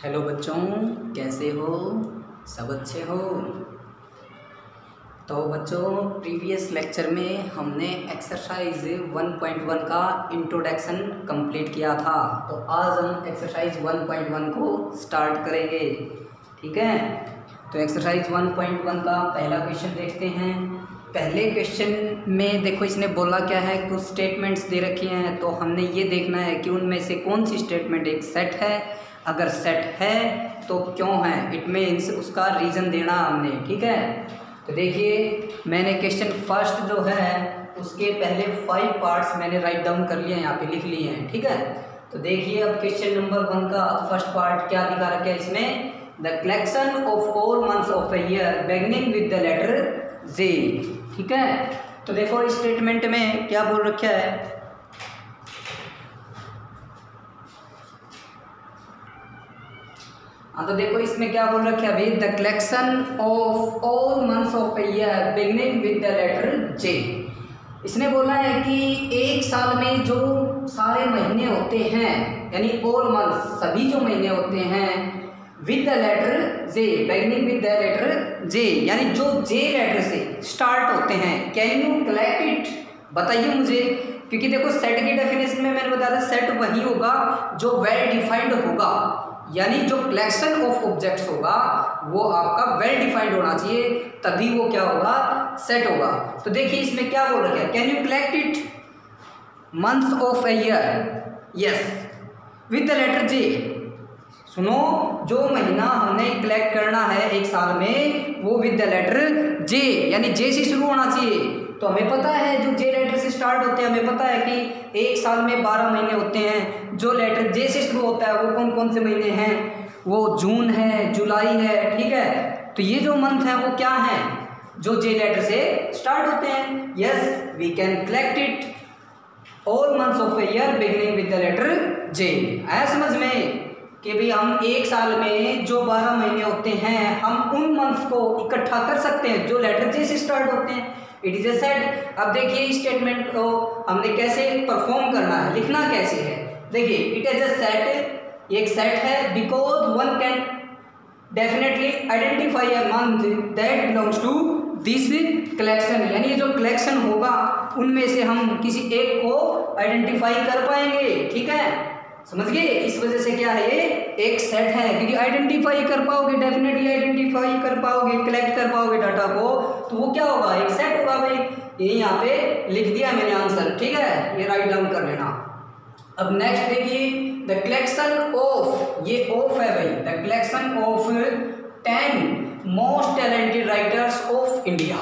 Hello बच्चों, कैसे हो? सब अच्छे हो? तो बच्चों, प्रीवियस लेक्चर में हमने एक्सरसाइज 1.1 का इंट्रोडक्शन कंप्लीट किया था। तो आज हम एक्सरसाइज 1.1 को स्टार्ट करेंगे। ठीक है, तो एक्सरसाइज 1.1 का पहला क्वेश्चन देखते हैं। पहले क्वेश्चन में देखो, इसने बोला क्या है, कुछ स्टेटमेंट्स दे रखी हैं। तो हमने ये देखना है कि उनमें से कौन सी स्टेटमेंट एक सेट है। अगर सेट है तो क्यों है, इट मीन्स उसका रीज़न देना हमने। ठीक है, तो देखिए, मैंने क्वेश्चन फर्स्ट जो है उसके पहले 5 पार्ट्स मैंने राइट डाउन कर लिए हैं, यहाँ पे लिख लिए हैं। ठीक है, तो देखिए अब क्वेश्चन नंबर 1 का फर्स्ट पार्ट क्या दिखा रखा है इसमें, the collection of all months of a year beginning with the letter J. ठीक है, तो देखो इस स्टेटमेंट में क्या बोल रखा है, तो देखो इसमें क्या बोल रखा है अभी, the collection of all months of a year beginning with the letter J. इसने बोला है कि एक साल में जो सारे महीने होते हैं, यानी ऑल मंथ्स, सभी जो महीने होते हैं, with the letter J, beginning with the letter J, यानी जो जे लेटर से स्टार्ट होते हैं। कैन यू कलेक्ट इट, बताइए मुझे। क्योंकि देखो सेट की डेफिनेशन में मैंने बताया था, सेट वही होगा जो वेल डिफाइंड होगा, यानी जो कलेक्शन ऑफ ऑब्जेक्ट्स होगा वो आपका वेल डिफाइंड होना चाहिए, तभी वो क्या होगा, सेट होगा। तो देखिए इसमें क्या बोल रखा है, can you collect it months of a year, yes, with the letter J. सुनो, जो महीना हमने कलेक्ट करना है एक साल में वो विद द लेटर जे, यानी जे से शुरू होना चाहिए। तो हमें पता है जो जे लेटर से स्टार्ट होते हैं, हमें पता है कि एक साल में 12 महीने होते हैं। जो लेटर जे से शुरू होता है वो कौन कौन से महीने हैं, वो जून है, जुलाई है। ठीक है, तो ये जो मंथ है वो क्या है, जो जे लेटर से स्टार्ट होते हैं। Yes, we can collect it all months of a year beginning with the letter J. आया समझ में कि भाई हम एक साल में जो 12 महीने होते हैं, हम उन मंथ्स को इकट्ठा कर सकते हैं जो लेटर जे से स्टार्ट होते हैं। It is a set. अब देखिए इस स्टेटमेंट को हमने कैसे परफॉर्म करना है, लिखना कैसे है। देखिए, इट इज ए सेट, एक सेट है, because one can definitely identify a month that belongs to this collection, यानी ये जो कलेक्शन होगा उनमें से हम किसी एक को आइडेंटिफाई कर पाएंगे। ठीक है, समझ गए, इस वजह से क्या है, ये एक सेट है। क्योंकि आइडेंटिफाई कर पाओगे, डेफिनेटली आइडेंटिफाई कर पाओगे, कलेक्ट कर पाओगे डाटा को, तो वो क्या होगा, एक सेट होगा। भाई ये यहाँ पे लिख दिया मैंने आंसर। ठीक है, ये राइट डाउन कर लेना। अब नेक्स्ट देखिए, द कलेक्शन ऑफ, ये ऑफ है भाई, the collection of 10 most talented writers of India.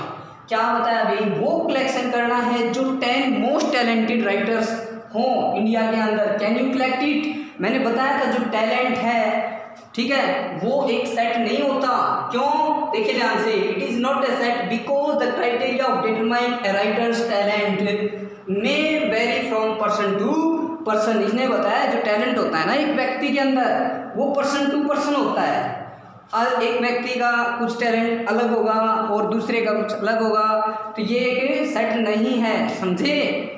क्या बताया भाई, वो कलेक्शन करना है जो 10 मोस्ट टैलेंटेड राइटर्स हो इंडिया के अंदर। कैन यू कलेक्ट इट, मैंने बताया था जो टैलेंट है, ठीक है, वो एक सेट नहीं होता। क्यों, देखिए ध्यान से, it is not a set because the criteria of determine a writer's talent may vary from person to person. इसने बताया जो टैलेंट होता है ना एक व्यक्ति के अंदर, वो पर्सन टू पर्सन होता है। एक व्यक्ति का कुछ टैलेंट अलग होगा और दूसरे का कुछ अलग होगा, तो ये एक सेट नहीं है, समझे।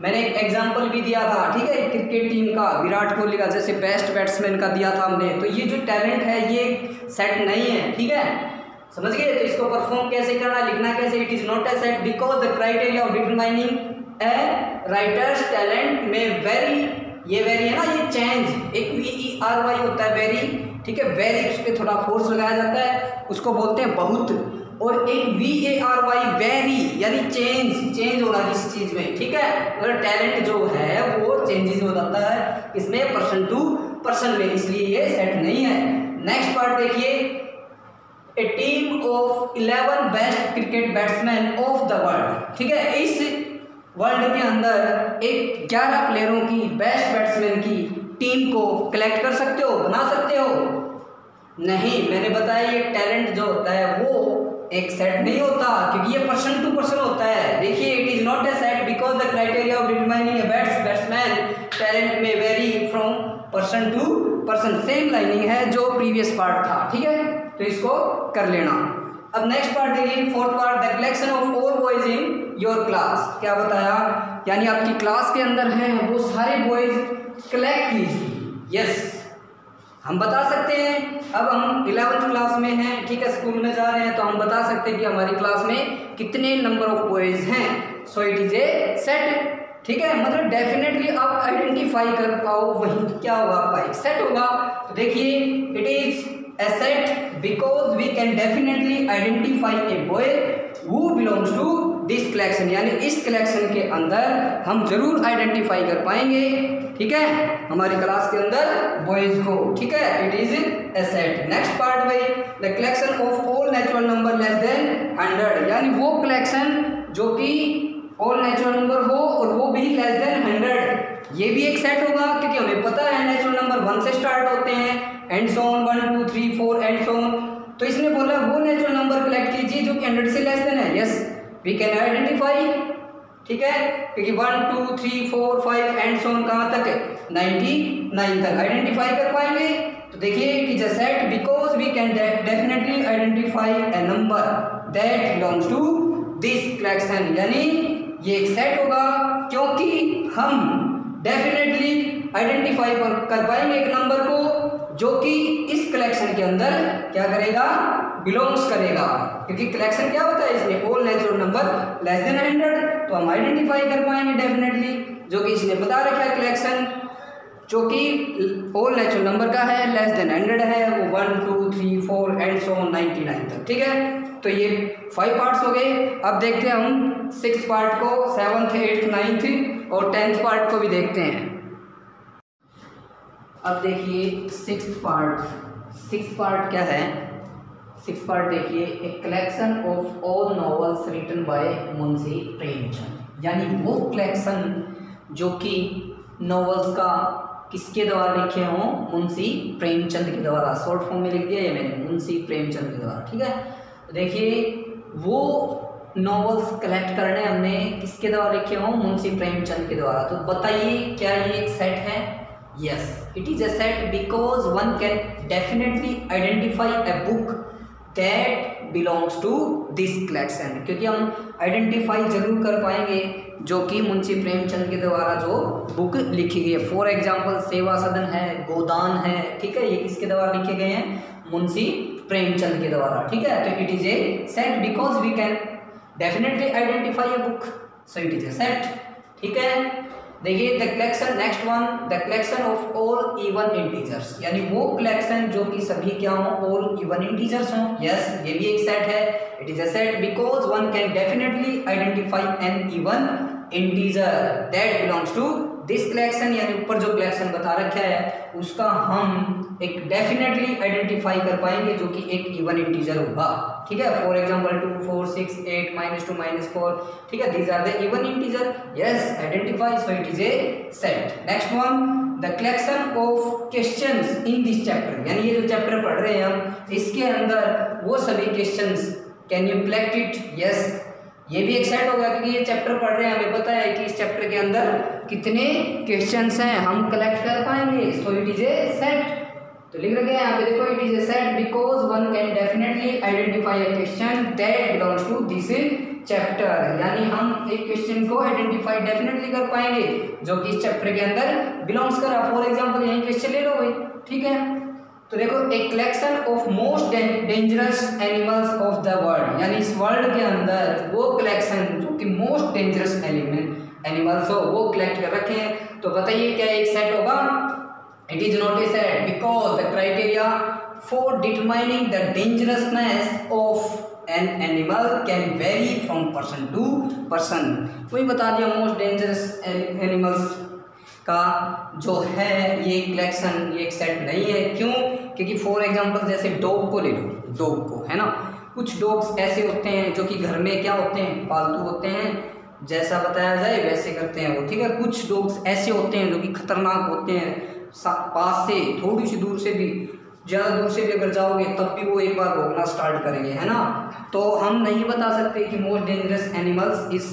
मैंने एक एग्जांपल भी दिया था, ठीक है, क्रिकेट टीम का, विराट कोहली का, जैसे बेस्ट बैट्समैन का दिया था हमने। तो ये जो टैलेंट है ये सेट नहीं है। ठीक है, समझ गए। तो इसको परफॉर्म कैसे करना, लिखना कैसे, it is not a set because the criteria of determining A writer's talent may very, ये वेरी है ना, ये चेंज, एक VERY होता है वेरी। ठीक है, वेरी उस पर थोड़ा फोर्स लगाया जाता है, उसको बोलते हैं बहुत। और एक VARY वेरी, यानी चेंज होना किसी चीज में। ठीक है, मतलब टैलेंट जो है वो चेंजेस हो जाता है इसमें पर्सन टू पर्सन में, इसलिए ये सेट नहीं है। नेक्स्ट पार्ट देखिए, a team of 11 best cricket batsman of the world. ठीक है, इस वर्ल्ड के अंदर एक 11 प्लेयरों की, बेस्ट बैट्समैन की टीम को कलेक्ट कर सकते हो, बना सकते हो? नहीं, मैंने बताया ये टैलेंट जो होता है वो एक सेट नहीं होता, क्योंकि ये पर्सन टू पर्सन होता है। देखिए, it is not a set because the criteria of determining a batsman talent may vary from person to person. Same लाइनिंग है जो प्रीवियस पार्ट था। ठीक है, तो इसको कर लेना। अब नेक्स्ट पार्ट देखिए, fourth part, the collection of all boys in your class. क्या बताया, यानी आपकी क्लास के अंदर हैं वो सारे बॉयज कलेक्ट कीजिए। यस, हम बता सकते हैं, अब हम 11th क्लास में हैं, ठीक है, स्कूल में जा रहे हैं, तो हम बता सकते हैं कि हमारी क्लास में कितने नंबर ऑफ बॉयज हैं। सो इट इज ए सेट, ठीक है, मतलब डेफिनेटली आप आइडेंटिफाई कर पाओ, वही क्या होगा आपका एक सेट होगा। तो देखिए it is a set because we can definitely identify a boy who belongs to this collection, यानी इस कलेक्शन के अंदर हम जरूर आइडेंटिफाई कर पाएंगे, ठीक है, हमारी क्लास के अंदर बॉयज को, ठीक है, it is a set. Next part में the collection of all natural number less than 100, यानी वो कलेक्शन जो कि ऑल नेचुरल नंबर हो और वो भी लेस देन 100, ये भी एक सेट होगा, क्योंकि हमें पता है नेचुरल नंबर 1 से स्टार्ट होते हैं and so on, 1 2 3 4 and so on. तो इसने बोला वो नेचुरल नंबर कलेक्ट कीजिए जो कि 100 से लेस देन है। यस, वी कैन आइडेंटिफाई, ठीक है, क्योंकि 1 2 3 4 5 एंड सो ऑन कहाँ तक है, 99 तक आइडेंटिफाई कर पाएंगे। तो देखिए it is a set because we can definitely identify a number that belongs to this collection, यानी ये एक सेट होगा क्योंकि हम डेफिनेटली आइडेंटिफाई कर पाएंगे एक नंबर को जो कि इस कलेक्शन के अंदर क्या करेगा, बिलोंग्स करेगा, क्योंकि कलेक्शन क्या होता है इसमें all natural number less than 100, तो हम आइडेंटिफाई कर पाएंगे डेफिनेटली, जो कि इसने बता रखा है कलेक्शन जो कि ऑल नेचुरल नंबर का है, लेस देन 100 है, वो 1 2 3 4 एंड सो ऑन 99 तक, ठीक है। तो ये 5 पार्ट्स हो गए। अब देखते हैं हम 6th पार्ट को, 7th 8th 9th और 10th पार्ट को भी देखते हैं। अब देखिए 6th पार्ट क्या है। 6th पार्ट देखिए, a collection of all novels written by Munshi Premchand, यानी वो कलेक्शन जो कि नॉवेल्स का किसके द्वारा लिखे हों, मुंशी प्रेमचंद के द्वारा, शॉर्ट फॉर्म में लिख दिया ये मैंने, मुंशी प्रेमचंद के द्वारा, ठीक है। तो देखिए वो नॉवेल्स कलेक्ट करने हमने किसके द्वारा लिखे हों, मुंशी प्रेमचंद के द्वारा। तो बताइए क्या ये एक सेट है? Yes, it is a set because one can definitely identify a book that belongs to this collection, क्योंकि हम आइडेंटिफाई जरूर कर पाएंगे जो कि मुंशी प्रेमचंद के द्वारा जो बुक लिखी गई है। फॉर एग्जाम्पल सेवा सदन है, गोदान है, ठीक है, ये किसके द्वारा लिखे गए हैं, मुंशी प्रेमचंद के द्वारा, ठीक है। तो it is a set because we can definitely identify a book, so it is a set, ठीक है। देखिए the collection, next one, the collection of all even integers, यानी वो कलेक्शन जो कि सभी क्या हो, ऑल इवन इंटीजर्स हों। यस, ये भी एक सेट है। It is a set because one can definitely identify an even integer that belongs to this collection, यानी ऊपर जो कलेक्शन बता रखा है उसका हम एक डेफिनेटली आइडेंटिफाई कर पाएंगे जो कि एक इवन इंटीजर होगा, ठीक है। फॉर एग्जांपल 2 4 6 8 -2 -4, ठीक है, these are the even integer. Yes, identify, so it is a set. Next one, the collection of questions in this chapter, यानी ये जो चैप्टर पढ़ रहे हैं हम, इसके अंदर वो सभी questions, can you collect it? Yes, ये भी एक सेट होगा क्योंकि ये चैप्टर पढ़ रहे हैं, हमें पता है कि इस चैप्टर के अंदर कितने क्वेश्चंस हैं, हम कलेक्ट कर पाएंगे, so it is a set. तो लिख रखे हैं यहाँ पे, देखो, it is a set because one can definitely identify a question that belongs to this chapter, यानी हम एक क्वेश्चन को आइडेंटिफाई डेफिनेटली कर पाएंगे जो कि इस चैप्टर के अंदर बिलोंग्स करा। फॉर एग्जांपल यही क्वेश्चन ले लो भाई, ठीक है। तो देखो, a collection of most dangerous animals of the world, यानी इस वर्ल्ड के अंदर वो कलेक्शन जो कि मोस्ट डेंजरस एनिमल्स हो वो कलेक्ट कर रखे हैं। तो बताइए क्या एक सेट होगा? It is not a set because the criteria for determining the dangerousness of an animal can vary from person to person. वही बता दिया, मोस्ट डेंजरस एनिमल्स का जो है ये कलेक्शन, ये एक सेट नहीं है। क्यों? क्योंकि फॉर एग्जांपल जैसे डॉग को ले लो, डॉग को, है ना, कुछ डॉग्स ऐसे होते हैं जो कि घर में क्या होते हैं, पालतू होते हैं, जैसा बताया जाए वैसे करते हैं वो, ठीक है। कुछ डॉग्स ऐसे होते हैं जो कि खतरनाक होते हैं, पास से थोड़ी सी दूर से भी, ज़्यादा दूर से भी अगर जाओगे तब भी वो एक बार भौंकना स्टार्ट करेंगे, है ना। तो हम नहीं बता सकते कि मोस्ट डेंजरस एनिमल्स इस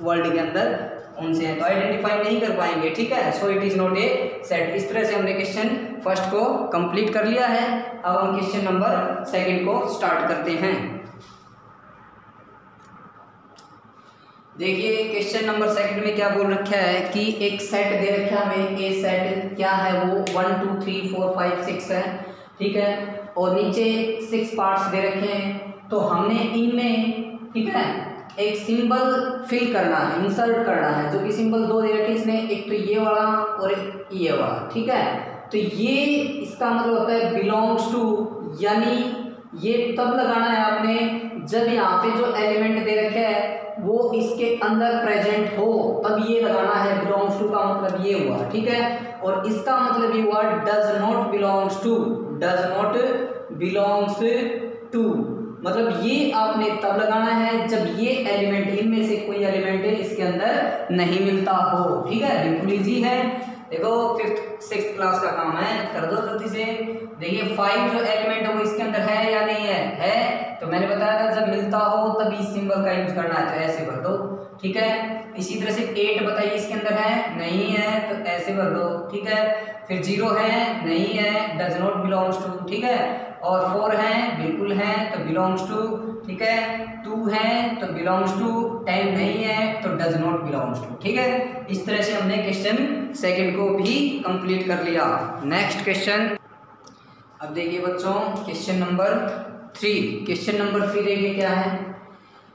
वर्ल्ड के अंदर उनसे हैं, तो आइडेंटिफाई नहीं कर पाएंगे, ठीक है। So it is not a set. इस तरह से हमने क्वेश्चन फर्स्ट को कंप्लीट कर लिया है। अब हम क्वेश्चन नंबर सेकंड को स्टार्ट करते हैं। देखिए क्वेश्चन नंबर सेकंड में क्या बोल रखा है कि एक सेट दे रखा है हमें, ए सेट क्या है वो 1 2 3 4 5 6 है, ठीक है, और नीचे 6 पार्ट्स दे रखे हैं। तो हमने इनमें, ठीक है, एक सिंबल फिल करना है, इंसर्ट करना है, जो कि सिंबल दो दे रखे हैं इसमें, एक तो ये वाला और एक ये वाला, ठीक है। तो ये इसका मतलब होता है बिलोंग्स टू, यानी ये तब लगाना है आपने जब यहाँ पे जो एलिमेंट दे रखे है वो इसके अंदर प्रेजेंट हो, तब ये लगाना है। बिलोंग्स टू का मतलब ये हुआ, ठीक है, और इसका मतलब ये हुआ does not belongs to, does not belongs to, मतलब ये आपने तब लगाना है जब ये एलिमेंट, इनमें से कोई एलिमेंट इसके अंदर नहीं मिलता हो, ठीक है। बिल्कुल इजी है। देखो 5th 6th क्लास का काम है, कर दो जल्दी से। देखिए 5 जो एलिमेंट है वो इसके अंदर है या नहीं है तो मैंने बताया था जब मिलता हो तभी इस सिंबल का यूज करना है, तो ऐसे भर दो, ठीक है। इसी तरह से 8 बताइए इसके अंदर है, नहीं है, तो ऐसे भर दो, ठीक है। फिर 0 है, नहीं है, डज नॉट बिलोंग्स टू, ठीक है। और 4 है, बिल्कुल है, तो बिलोंग्स टू, ठीक है। 2 है तो बिलोंग्स टू, 10 नहीं है तो डज नॉट बिलोंग्स टू, ठीक है। इस तरह से हमने क्वेश्चन सेकंड को भी कंप्लीट कर लिया। नेक्स्ट क्वेश्चन, अब देखिए बच्चों क्वेश्चन नंबर 3। क्वेश्चन नंबर 3 देखिए क्या है।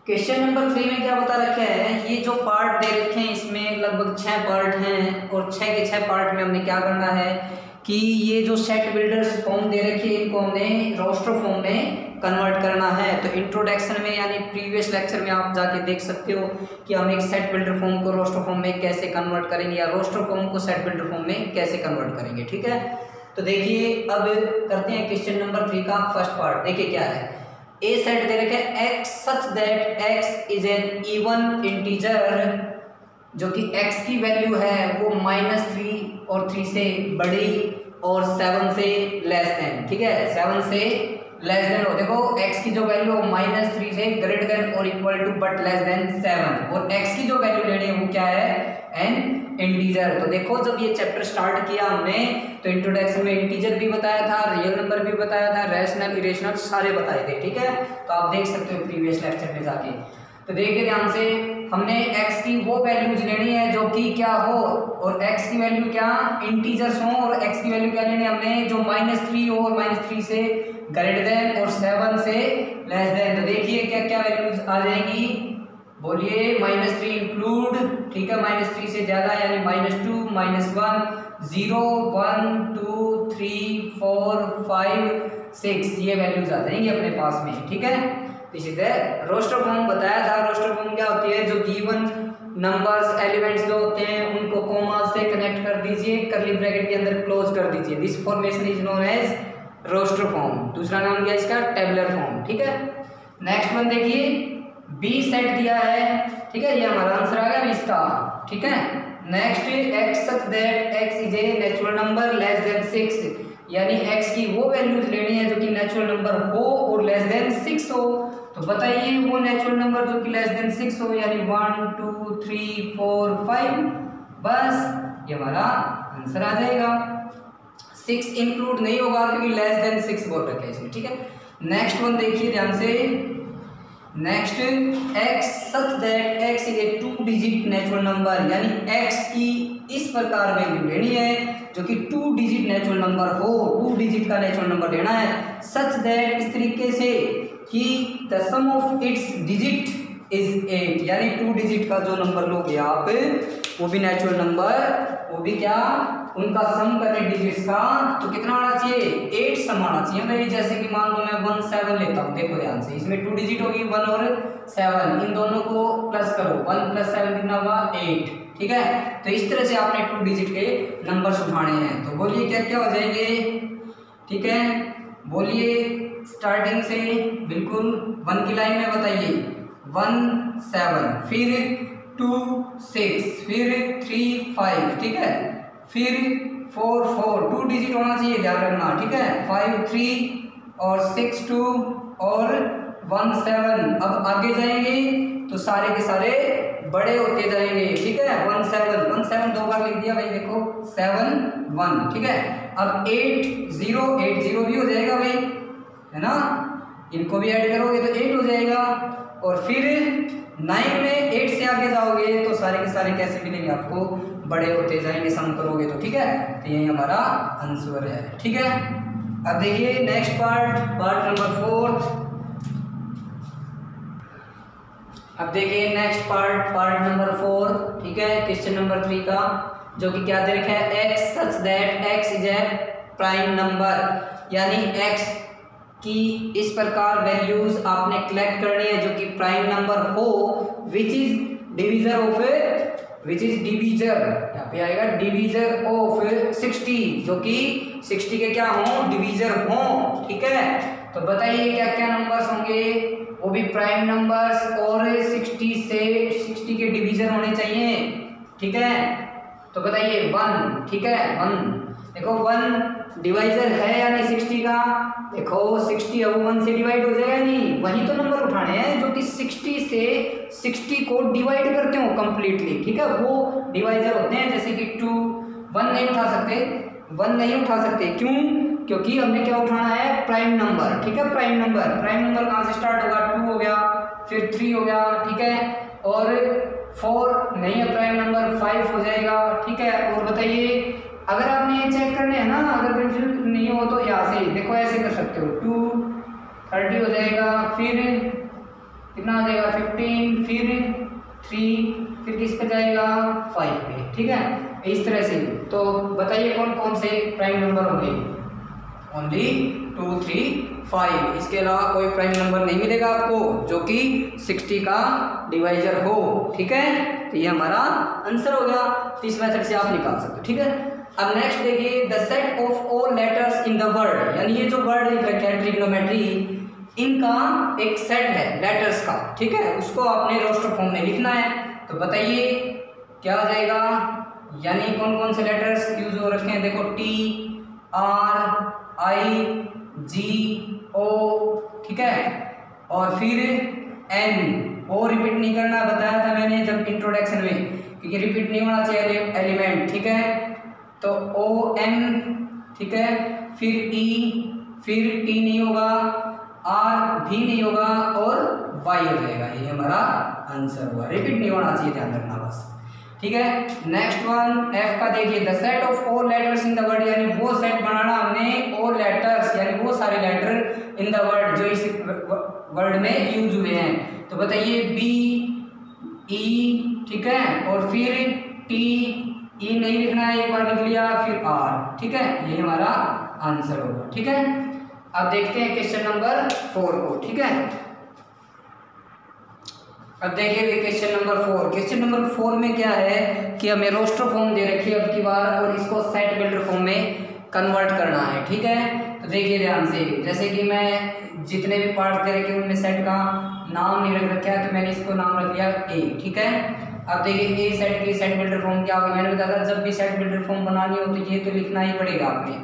क्वेश्चन नंबर 3 में क्या बता रखा है, ये जो पार्ट दे रखे हैं इसमें लगभग 6 पार्ट हैं, और 6 के 6 पार्ट में हमने क्या करना है कि ये जो सेट बिल्डर्स फॉर्म दे रखी है इनको हमने रोस्टर फॉर्म में कन्वर्ट करना है। तो इंट्रोडक्शन में यानी प्रीवियस लेक्चर में आप जाके देख सकते हो कि हम एक सेट बिल्डर फॉर्म को रोस्टर फॉर्म में कैसे कन्वर्ट करेंगे, या रोस्टर फॉर्म को सेट बिल्डर फॉर्म में कैसे कन्वर्ट करेंगे, ठीक है। तो देखिए अब करते हैं क्वेश्चन नंबर 3 का फर्स्ट पार्ट। देखिए क्या है, ए सेट दे रखे x such that x is an even integer, जो कि x की वैल्यू है वो -3 और 3 से बड़ी और 7 से लेस देन, ठीक है, 7 से लेस देन हो। देखो x की जो वैल्यू है -3 से ग्रेटर देन और equal to but less than 7, और x की जो वैल्यू लेनी है वो क्या है, एन इंटीजर। तो देखो जब ये चैप्टर स्टार्ट किया हमने तो इंट्रोडक्शन में इंटीजर भी बताया था, रियल नंबर भी बताया था, रैशनल इरेशनल सारे बताए थे, ठीक है। तो आप देख सकते हो प्रीवियस लेक्चर में जाके। तो देखिए ध्यान से, हमने x की वो वैल्यूज लेनी है जो कि क्या हो, और x की वैल्यू क्या इंटीजर्स हो, और x की वैल्यू क्या लेनी है हमने जो -3 हो और -3 से ग्रेटर देन और 7 से लेस देन। तो देखिए क्या क्या वैल्यूज आ जाएंगी, बोलिए -3 इंक्लूड, ठीक है, -3 से ज्यादा यानी -2 -1 0 1 2 3 4 5 6 ये वैल्यूज आ जाएंगी अपने पास में, ठीक है। इसी तरह रोस्टर फॉर्म बताया था। रोस्टर फॉर्म क्या होती है, जो गिवन नंबर्स एलिमेंट्स जो होते हैं उनको कोमा से कनेक्ट कर दीजिए, कर्ली ब्रैकेट के अंदर क्लोज कर दीजिए। This formation is known as roster form. दूसरा नाम क्या है इसका, टेबुलर फॉर्म, ठीक है। नेक्स्ट वन देखिए, बी सेट दिया है, ठीक है, ये हमारा आंसर आ गया 20 का, ठीक है। Next x such that x is a natural number less then 6, यानी x की वो वैल्यूज लेनी है जो कि नेचुरल नंबर हो और लेस देन 6 हो। तो बताइए वो नेचुरल नंबर जो कि लेस देन 6 हो, यानी 1 2 3 4 5, बस ये हमारा आंसर आ जाएगा। 6 इंक्लूड नहीं होगा क्योंकि लेस देन 6 बोल रखे हैं इसमें, ठीक है। नेक्स्ट वन देखिए ध्यान से, next x such that x is a 2 digit natural number, यानी x की इस प्रकार वैल्यू लेनी है जो कि 2 डिजिट नेचुरल नंबर हो, 2 डिजिट का नेचुरल नंबर लेना है। सच दैट इस तरीके से कि the sum of its digit is 8, यानी 2 डिजिट का जो नंबर लोगे आप वो भी नेचुरल नंबर, वो भी क्या, उनका सम करें डिजिट्स का, तो कितना आना चाहिए, 8 सम आना चाहिए भाई। जैसे कि मान लो मैं 1 7 लेता हूँ, देखो ध्यान से, इसमें 2 डिजिट होगी 1 और 7, इन दोनों को प्लस करो, 1 + 7 कितना हुआ 8, ठीक है। तो इस तरह से आपने 2 डिजिट के नंबर उठाने हैं। तो बोलिए क्या क्या हो जाएंगे, ठीक है, बोलिए स्टार्टिंग से बिल्कुल 1 की लाइन में बताइए, 1 7, फिर 2 6, फिर 3 5, ठीक है, फिर 4 4, 2 डिजिट होना चाहिए, ध्यान रखना, ठीक है, 5 3 और 6 2 और 1 7। अब आगे जाएंगे तो सारे के सारे बड़े होते जाएंगे, ठीक है। 1 7 दो बार लिख दिया भाई, देखो 7 1, ठीक है। अब 8 0 भी हो जाएगा भाई, है ना, इनको भी ऐड करोगे तो 8 हो जाएगा। और फिर 9 में 8 से आगे जाओगे तो सारे के सारे कैसे मिलेंगे आपको, बड़े होते जाएंगे सम करोगे तो, ठीक है। तो यही हमारा आंसर है, ठीक है। अब देखिए नेक्स्ट पार्ट नंबर 4। अब देखिए नेक्स्ट पार्ट नंबर 4, ठीक है, क्वेश्चन नंबर 3 का, जो कि क्या दे रखा है, x such that x is a prime number, यानी x की इस प्रकार वैल्यूज आपने कलेक्ट करनी है जो कि प्राइम नंबर हो, विच इज डिवीजर यहाँ पे आएगा डिवीजर ऑफ 60, जो कि 60 के क्या हो, डिवीजर हो, ठीक है। तो बताइए क्या क्या नंबर्स होंगे, वो भी प्राइम नंबर्स और 60 के डिवीजर होने चाहिए, ठीक है। तो बताइए 1, ठीक है, 1 देखो 1 डिवाइजर है या नहीं 60 का, देखो 60 अब 1 से डिवाइड हो जाएगा नहीं, वही तो नंबर उठाने हैं जो कि 60 से 60 को डिवाइड करते हो कंप्लीटली, ठीक है, वो डिवाइजर होते हैं। जैसे कि 2 1 नहीं उठा सकते, क्यों, क्योंकि हमने क्या उठाना है, प्राइम नंबर, ठीक है। प्राइम नंबर कहाँ से स्टार्ट होगा, 2 हो गया, फिर 3 हो गया, ठीक है, और 4 नहीं है प्राइम नंबर, 5 हो जाएगा, ठीक है। और बताइए अगर आपने ये चेक करने हैं ना, अगर कंफ्यूज नहीं हो तो यहाँ से देखो ऐसे कर सकते हो, 2 30 हो जाएगा, फिर कितना हो जाएगा 15, फिर 3, फिर किस पे जाएगा 5 पे, ठीक है, इस तरह से। तो बताइए कौन कौन से प्राइम नंबर होंगे, ओनली 2 3 5, इसके अलावा कोई प्राइम नंबर नहीं मिलेगा आपको जो कि 60 का डिवाइजर हो, ठीक है। तो ये हमारा आंसर हो गया, तो इस मेथड से आप निकाल सकते हो, ठीक है। अब नेक्स्ट देखिए, the set of all letters in the word, यानी ये जो वर्ड लिख रखा है ट्रिग्नोमेट्री, इनका एक सेट है लेटर्स का, ठीक है, उसको आपने रोस्टर फॉर्म में लिखना है। तो बताइए क्या हो जाएगा, यानी कौन कौन से लेटर्स यूज हो रखे हैं, देखो T R I G O, ठीक है, और फिर N, O रिपीट नहीं करना, बताया था मैंने जब इंट्रोडक्शन में, क्योंकि रिपीट नहीं होना चाहिए एलिमेंट, ठीक है। तो O N, ठीक है, फिर E, फिर T नहीं होगा, R भी नहीं होगा, और Y हो जाएगा, ये हमारा आंसर हुआ, रिपीट नहीं होना चाहिए, ध्यान रखना बस, ठीक है। नेक्स्ट वन F का देखिए, the set of all letters in the word, यानी वो सेट बनाना हमने ऑल लेटर्स, यानी वो सारे लेटर इन द वर्ड जो इस वर्ड में यूज हुए हैं। तो बताइए B E, ठीक है, और फिर T, E नहीं लिखना है, एक बार लिख लिया, फिर R, ठीक है, ये हमारा आंसर होगा, ठीक है। अब देखते हैं क्वेश्चन नंबर 4 को, ठीक है। अब देखिए क्वेश्चन नंबर 4 में क्या है कि हमें रोस्टर फॉर्म दे रखी है अब की बार, और इसको सेट बिल्डर फॉर्म में कन्वर्ट करना है, ठीक है। तो देखिए ध्यान से, जैसे कि मैं जितने भी पार्ट्स दे रखे उनमें सेट का नाम नहीं रख रखा है, तो मैंने इसको नाम रख लिया A, ठीक है। अब देखिए ए सेट की सेट बिल्डर फॉर्म क्या होगी, मैंने बताया था जब भी सेट बिल्डर फॉर्म बनानी हो तो ये तो लिखना ही पड़ेगा आपने,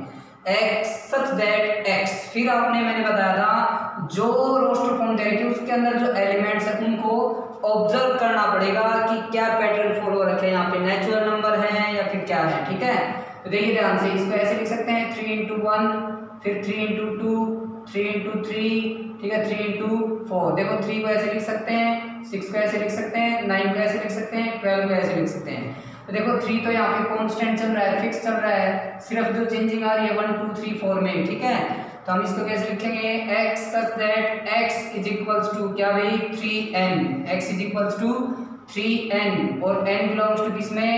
x सच दैट x, फिर आपने मैंने बताया था जो रोस्टर फॉर्म दे रखी है उसके अंदर जो एलिमेंट्स है उनको ऑब्जर्व करना पड़ेगा कि क्या पैटर्न फॉलो रखे हैं, यहाँ पे नेचुरल नंबर है या फिर क्या है, ठीक है। तो देखिए ध्यान से, इसको ऐसे लिख सकते हैं 3 into 1, फिर 3 into 2, 3 into 3, ठीक है, 3 into 4, देखो 3 को ऐसे लिख सकते हैं, 6 को ऐसे लिख सकते हैं, 9 को ऐसे लिख सकते हैं, 12 को ऐसे लिख सकते हैं। तो देखो 3 तो यहाँ पे कांस्टेंट चल रहा है, फिक्स चल रहा है, सिर्फ जो चेंजिंग आ रही है 1 2 3 4 में, ठीक है। तो हम इसको कैसे लिखेंगे, x such that x is equals to क्या भाई 3n, x is equals to 3n, और n बिलोंग्स टू किसमें,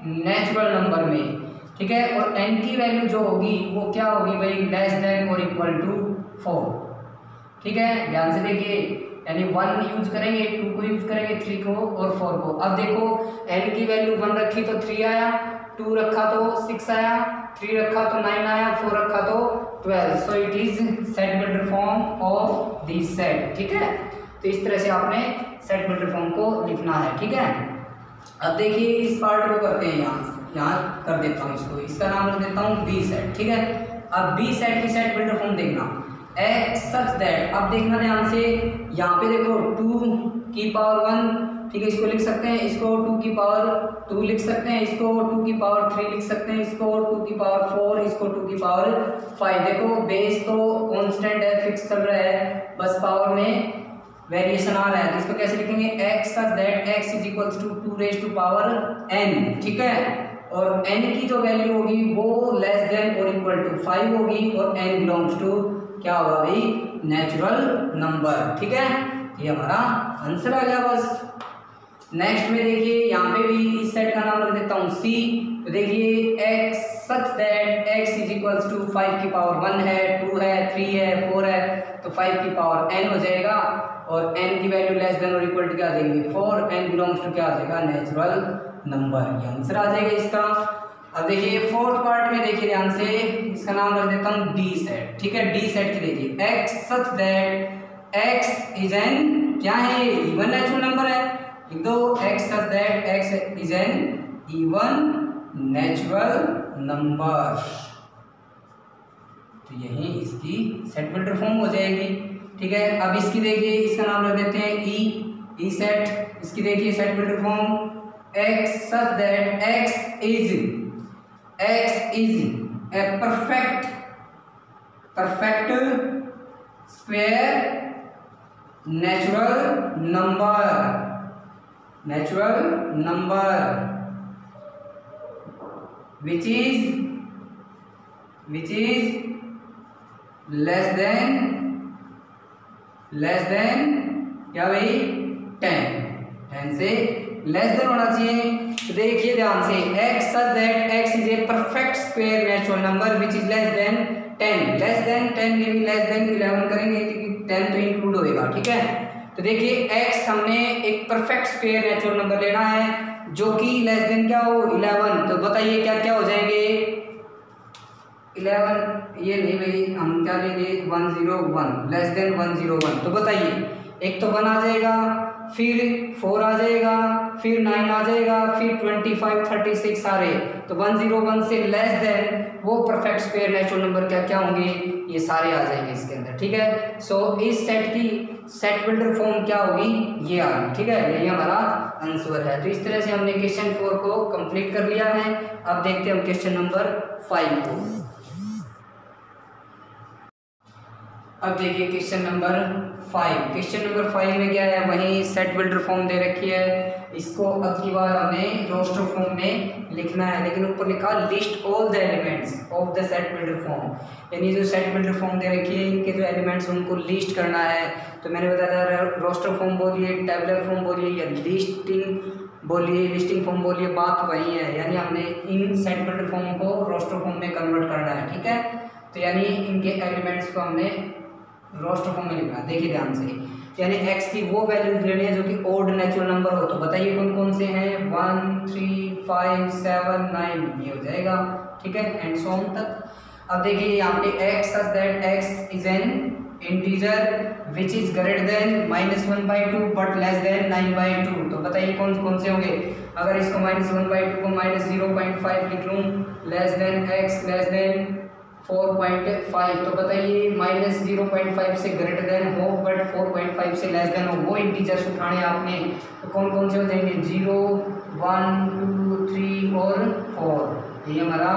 नेचुरल नंबर में, ठीक है। और n की वैल्यू जो होगी वो क्या होगी भाई, लेस देन और इक्वल टू 4, ठीक है। ध्यान से देखिए, यानी 1 यूज करेंगे, 2 को यूज करेंगे, 3 को और 4 को। अब देखो n की वैल्यू 1 रखी तो 3 आया, 2 रखा तो 6 आया, 3 रखा तो 9 आया, 4 रखा तो 12, सो it is set builder form of this set, ठीक है। तो इस तरह से आपने सेट बिल्डर फॉर्म को लिखना है, ठीक है। अब देखिए इस पार्ट को करते हैं, यहाँ कर देता हूँ इसको, इसका नाम रख देता हूँ बी सेट, ठीक है। अब बी सेट की सेट बिल्डर फॉर्म देखना, x सच दैट, अब देखना ध्यान से, यहाँ पे देखो 2 की पावर 1, ठीक है, इसको लिख सकते हैं, इसको 2 की पावर 2 लिख सकते हैं, इसको 2 की पावर 3 लिख सकते हैं, इसको 2 की पावर 4, इसको 2 की पावर 5। देखो बेस तो कांस्टेंट है, फिक्स चल रहा है, बस पावर में वेरिएशन आ रहा है, तो इसको कैसे लिखेंगे, x such that x is equals to 2 raise to power n, ठीक है। और n की जो वैल्यू होगी वो लेस देन और इक्वल टू 5 होगी, और n बिलोंग्स टू क्या होगा भाई, नेचुरल नंबर, ठीक है। ये हमारा आंसर आ गया बस। नेक्स्ट में देखिए यहाँ पे भी इस सेट का नाम रख देता हूँ C। तो देखिए x such that x is equals to 5 की पावर 1 है, 2 है, 3 है, 4 है, तो 5 की पावर n हो जाएगा, और n की वैल्यू लेस देन और इक्वल टू क्या आ जाएगी 4, n बिलोंग्स टू क्या आ जाएगा, नेचुरल नंबर। ये आंसर आ जाएगा इसका। अब देखिए फोर्थ पार्ट में देखिए ध्यान से, इसका नाम रख देता हूँ D सेट, ठीक है। D सेट की देखिए x such that x is an क्या है, इवन नेचुरल नंबर है, दो x such that x is an even natural number, तो यही इसकी सेट बिल्डर फॉर्म हो जाएगी, ठीक है। अब इसकी देखिए, इसका नाम रख देते हैं ई सेट। इसकी देखिए set builder form x such that x is a perfect square natural number which is less than क्या भाई 10 से लेस देन होना चाहिए। तो देखिए ध्यान से x such that x is a perfect square natural number which is less than 10, less than 10 में भी लेस देन 11 करेंगे क्योंकि 10 तो इंक्लूड होएगा, ठीक है। तो देखिए x हमने एक परफेक्ट स्क्वायर नेचुरल नंबर लेना है जो कि लेस देन क्या हो 11, तो बताइए क्या क्या हो जाएंगे 11, ये नहीं भाई हम क्या लेंगे 101, लेस देन 101, तो बताइए एक तो 1 आ जाएगा, फिर 4 आ जाएगा, फिर 9 आ जाएगा, फिर 25 36 सारे, तो 101 से लेस देन वो परफेक्ट स्क्वायर नेचुरल नंबर क्या क्या होंगे, ये सारे आ जाएंगे इसके अंदर, ठीक है। सो इस सेट की सेट बिल्डर फॉर्म क्या होगी, ये आ गई, ठीक है। यही हमारा आंसर है। तो इस तरह से हमने क्वेश्चन 4 को कंप्लीट कर लिया है। अब देखते हैं हम क्वेश्चन नंबर 5 को। अब देखिए क्वेश्चन नंबर 5। क्वेश्चन नंबर 5 में क्या है, वही सेट बिल्डर फॉर्म दे रखी है, इसको अब की बार हमें रोस्टर फॉर्म में लिखना है, लेकिन ऊपर लिखा list all the elements of the set builder form, यानी जो सेट बिल्डर फॉर्म दे रखी है इनके जो एलिमेंट्स उनको लिस्ट करना है। तो मैंने बताया था रोस्टर फॉर्म बोलिए, टेबलर फॉर्म बोलिए या लिस्टिंग फॉर्म बोलिए, बात वही है, यानी हमने इन सेट बिल्डर फॉर्म को रोस्टर फॉर्म में कन्वर्ट करना है, ठीक है। तो यानी इनके एलिमेंट्स को हमने रोस्टर फॉर्म में लिखना है। देखिए ध्यान से, यानी x की वो वैल्यूज लेनी है जो कि ओड नेचुरल नंबर हो, तो बताइए कौन कौन से हैं, 1 3 5 7 9, ये हो जाएगा, ठीक है, एंड सो ऑन तक। अब देखिए यहाँ पे x such that x is an integer which is greater than -1/2 but less then 9/2, तो बताइए कौन कौन से होंगे। अगर इसको -1/2 को -0.5 लिख लूँ, less than x less than 4.5, तो बताइए -0.5 से ग्रेटर देन हो बट 4.5 से लेस देन हो, वो इंटीजर्स उठाने आपने, तो कौन कौन से हो जाएंगे, 0 1 2 3 और 4, ये हमारा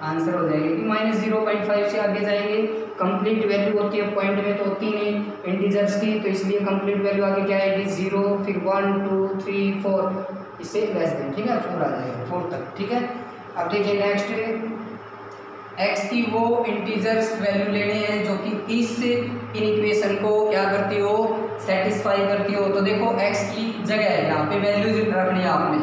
आंसर हो जाएगा। कि -0.5 से आगे जाएंगे कंप्लीट वैल्यू होती है, पॉइंट में तो होती नहीं इंटीजर्स की, तो इसलिए कंप्लीट वैल्यू आगे क्या आएगी 0, फिर 1 2 3 4, इससे लेस देन, ठीक है, 4 आ जाएगा 4 तक, ठीक है। अब देखिए नेक्स्ट x की वो इंटीजर्स वैल्यू लेनी है जो कि इस इक्वेशन को क्या करती हो, सेटिस्फाई करती हो। तो देखो x की जगह है यहाँ पे वैल्यूज रखनी है आपने।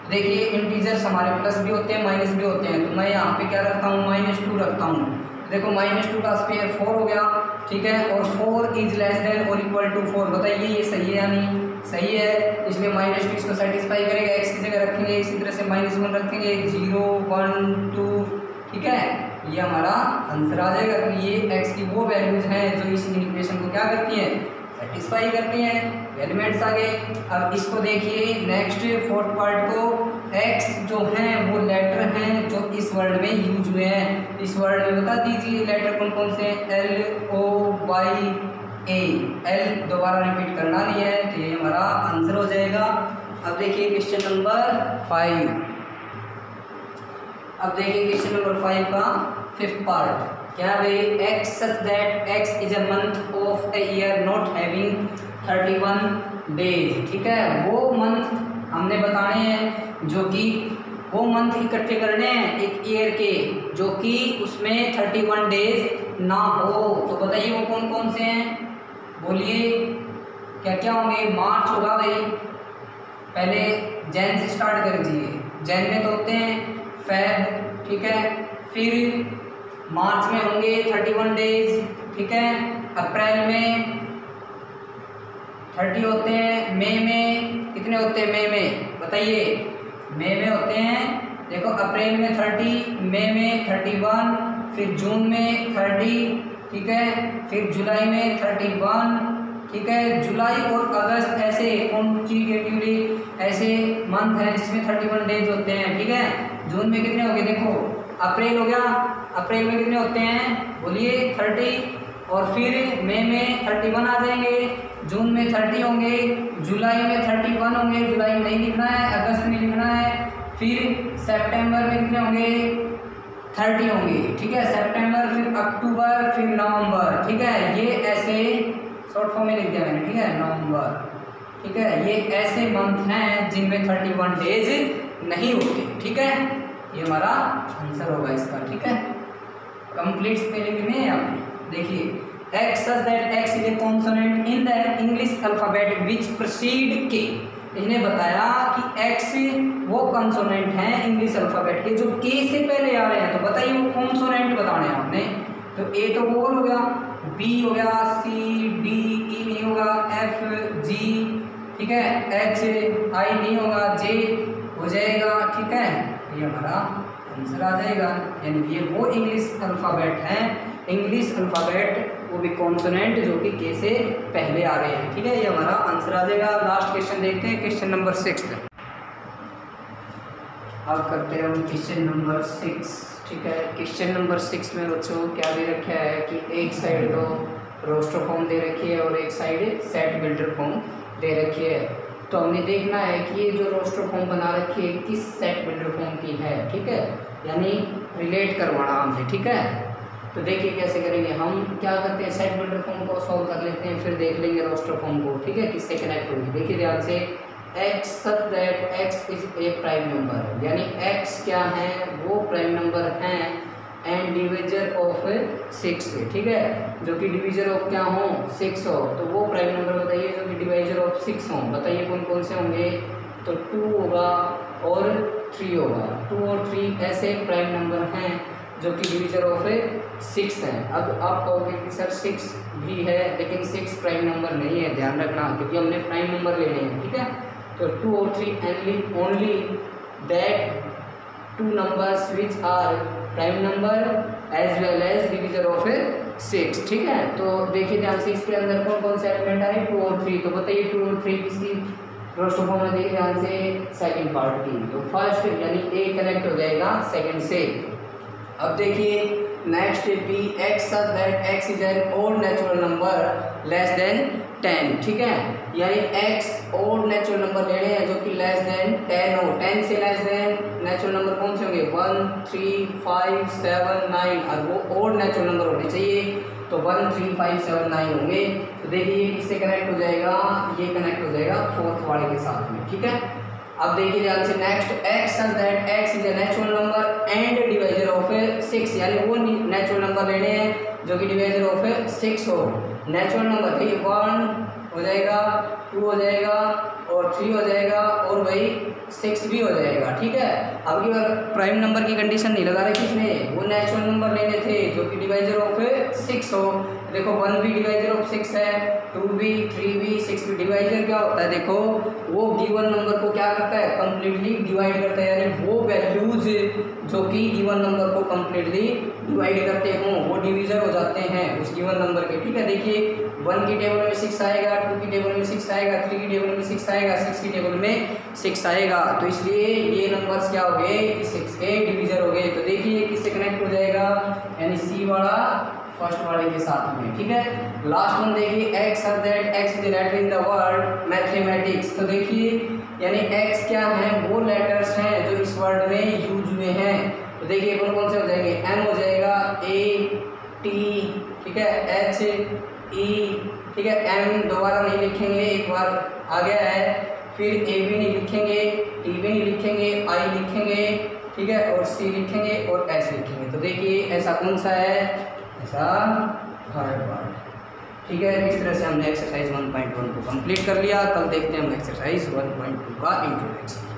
देखिए इंटीजर्स हमारे प्लस भी होते हैं माइनस भी होते हैं, तो मैं यहाँ पे क्या रखता हूँ -2 रखता हूँ। देखो -2 का स्क्वायर 4 हो गया, ठीक है, और 4 इज लेस देन और इक्वल टू 4, बताइए ये सही है या नहीं, सही है, इसलिए -2 इसको सेटिस्फाई करेगा, x की जगह रखेंगे, इसी तरह से -1 रखेंगे, 0 1 2, ठीक है, ये हमारा आंसर आ जाएगा। तो ये x की वो वैल्यूज हैं जो इस इक्वेशन को क्या करती हैं, सेटिस्फाई करती हैं, एलिमेंट्स आ गए। अब इसको देखिए नेक्स्ट फोर्थ पार्ट को, x जो हैं वो लेटर हैं जो इस वर्ड में यूज हुए हैं, इस वर्ड में बता दीजिए लेटर कौन कौन से हैं, L O Y A, L दोबारा रिपीट करना नहीं है, तो ये हमारा आंसर हो जाएगा। अब देखिए क्वेश्चन नंबर 5। अब देखिए क्वेश्चन नंबर 5 का 5th पार्ट, क्या भाई, x such that x is a month of a year not having 31 days. ठीक है, वो मंथ हमने बताने हैं जो कि वो मंथ इकट्ठे करने हैं एक ईयर के जो कि उसमें 31 डेज ना हो। तो बताइए वो कौन कौन से हैं, बोलिए क्या क्या होंगे। मार्च होगा भाई, पहले जैन से स्टार्ट कर दीजिए। जैन में तो होते हैं फेब, ठीक है, फिर मार्च में होंगे 31 डेज, ठीक है, अप्रैल में 30 होते हैं, मई में कितने होते हैं, मई में बताइए, मई में होते हैं देखो, अप्रैल में 30, मई में 31, फिर जून में 30, ठीक है, फिर जुलाई में 31, ठीक है। जुलाई और अगस्त ऐसे कॉन्जिक्यूटिवली ऐसे मंथ हैं जिसमें 31 डेज होते हैं, ठीक है। जून में कितने हो गए देखो, अप्रैल हो गया, अप्रैल में कितने होते हैं बोलिए 30, और फिर मई में 31 आ जाएंगे, जून में 30 होंगे, जुलाई में 31 होंगे, जुलाई में नहीं लिखना है, अगस्त में लिखना है, फिर सितंबर में कितने होंगे 30 होंगे, ठीक है, सितंबर, फिर अक्टूबर, फिर नवंबर, ठीक है। ये ऐसे शॉर्ट फॉर्म में लिख दिया मैंने, ठीक है, नवंबर, ठीक है। ये ऐसे मंथ हैं जिनमें 31 डेज नहीं होते, ठीक है। ये हमारा आंसर होगा इसका, ठीक है। कंप्लीट स्पेलिंग में यहाँ पे देखिए, X such that X is a consonant in the English alphabet which precede K। इसने बताया कि X वो कंसोनेंट हैं इंग्लिश अल्फाबेट के जो K से पहले आ रहे हैं। तो बताइए वो कंसोनेंट बताने हैं आपने। तो A तो वोवल हो गया, B हो गया, C D E नहीं होगा, F G, ठीक है, H I नहीं होगा, J हो जाएगा, ठीक है। ये हमारा आंसर आ जाएगा, यानी ये वो इंग्लिश अल्फाबेट हैं, इंग्लिश अल्फाबेट वो भी कॉन्सोनेंट जो कि के से पहले आ रहे हैं, ठीक है। ये हमारा आंसर आ जाएगा। लास्ट क्वेश्चन देखते हैं, क्वेश्चन नंबर 6। अब करते हैं हम क्वेश्चन नंबर 6, ठीक है। क्वेश्चन नंबर 6 में बच्चों क्या दे रखा है कि एक साइड तो रोस्टर फॉर्म दे रखी है और एक साइड सेट बिल्डर फॉर्म दे रखी है। तो हमने देखना है कि ये जो रोस्टर फॉर्म बना रखी है किस सेट बिल्डर फॉर्म की है, ठीक है, यानी रिलेट करवाना हमसे, ठीक है। तो देखिए कैसे करेंगे हम, क्या करते हैं सेट बिल्डर फॉर्म को सॉल्व कर लेते हैं, फिर देख लेंगे रोस्टर फॉर्म को, ठीक है, किससे कनेक्ट होगी। देखिए ध्यान से, x such that x is a prime number, यानी x क्या है वो प्राइम नंबर हैं एंड डिवीजर ऑफ 6, ठीक है, जो कि डिवीजर ऑफ क्या हो 6 हो। तो वो प्राइम नंबर बताइए जो कि डिवीजर ऑफ 6 हो, बताइए कौन कौन से होंगे। तो 2 होगा और 3 होगा, 2 और 3 ऐसे प्राइम नंबर हैं जो कि डिवीजर ऑफ 6 है। अब आप कहोगे कि सर 6 भी है लेकिन 6 प्राइम नंबर नहीं है, ध्यान रखना क्योंकि हमने प्राइम नंबर लेने हैं, ठीक है। तो 2 और 3 only that 2 numbers which are prime number as well as divisor of 6, ठीक है। तो देखिए ध्यान से इसके अंदर कौन कौन से एलिमेंट आए 2 और 3। तो बताइए 2 और 3 किसकी रोस्टर फॉर्म में, देखिए ध्यान से सेकंड पार्ट की। तो फर्स्ट यानी ए कनेक्ट हो जाएगा सेकंड से। अब देखिए next B x such that x is an odd natural number less than 10, ठीक है, यानी एक्स ओड नेचुरल नंबर लेने हैं जो कि लेस देन 10 हो। 10 से लेस देन नेचुरल नंबर कौन से होंगे 1, 3, 5, 7, 9, और वो ओड नेचुरल नंबर होने चाहिए। तो 1, 3, 5, 7, 9 होंगे। तो देखिए ये किससे कनेक्ट हो जाएगा, ये कनेक्ट हो जाएगा फोर्थ वाले के साथ में, ठीक है। अब देखिए ध्यान से next x such that x is a natural number and divisor of 6, यानी वो नेचुरल नंबर लेने हैं जो कि डिवाइजर ऑफ 6 हो। नेचुरल नंबर देखिए 1 हो जाएगा, 2 हो जाएगा और 3 हो जाएगा और वही 6 भी हो जाएगा, ठीक है। अब की बार प्राइम नंबर की कंडीशन नहीं लगा रही किसने, वो नेचुरल नंबर लेने थे जो कि डिवाइजर ऑफ 6 हो। देखो 1 भी डिवाइजर ऑफ 6 है, 2 भी, 3 भी, 6 भी। डिवाइजर क्या होता है, देखो वो गिवन नंबर को क्या करता है कंप्लीटली डिवाइड करता है, यानी वो वैल्यूज जो कि गिवन नंबर को कंप्लीटली डिवाइड करते हों वो डिवीजर हो जाते हैं उस गिवन नंबर के, ठीक है। देखिए 1 की टेबल में 6 आएगा, 2 की टेबल में 6 आएगा, 3 की टेबल में 6 आएगा, 6 की टेबल में 6 आएगा। तो इसलिए ये नंबर्स क्या हो गए 6 के डिवीजर हो गए। तो देखिए किससे कनेक्ट हो जाएगा, यानी सी वाला फर्स्ट वाले के साथ में, ठीक है। लास्ट वन देखिए x such that x is a letter in the word mathematics. तो देखिए यानी एक्स क्या है वो लेटर्स हैं जो इस वर्ड में यूज हुए हैं। तो देखिए कौन कौन से हो जाएंगे, एम हो जाएगा, ए, टी, ठीक है, एच ई, ठीक है, एम दोबारा नहीं लिखेंगे, एक बार आ गया है, फिर ए भी नहीं लिखेंगे, टी भी नहीं लिखेंगे, आई लिखेंगे, ठीक है, और सी लिखेंगे और एस लिखेंगे। तो देखिए ऐसा कौन सा है, ऐसा थर्ड पार्ट, ठीक है। इस तरह से हमने एक्सरसाइज 1.1 को कंप्लीट कर लिया। कल देखते हैं हम एक्सरसाइज 1.2 का इंट्रोडक्शन।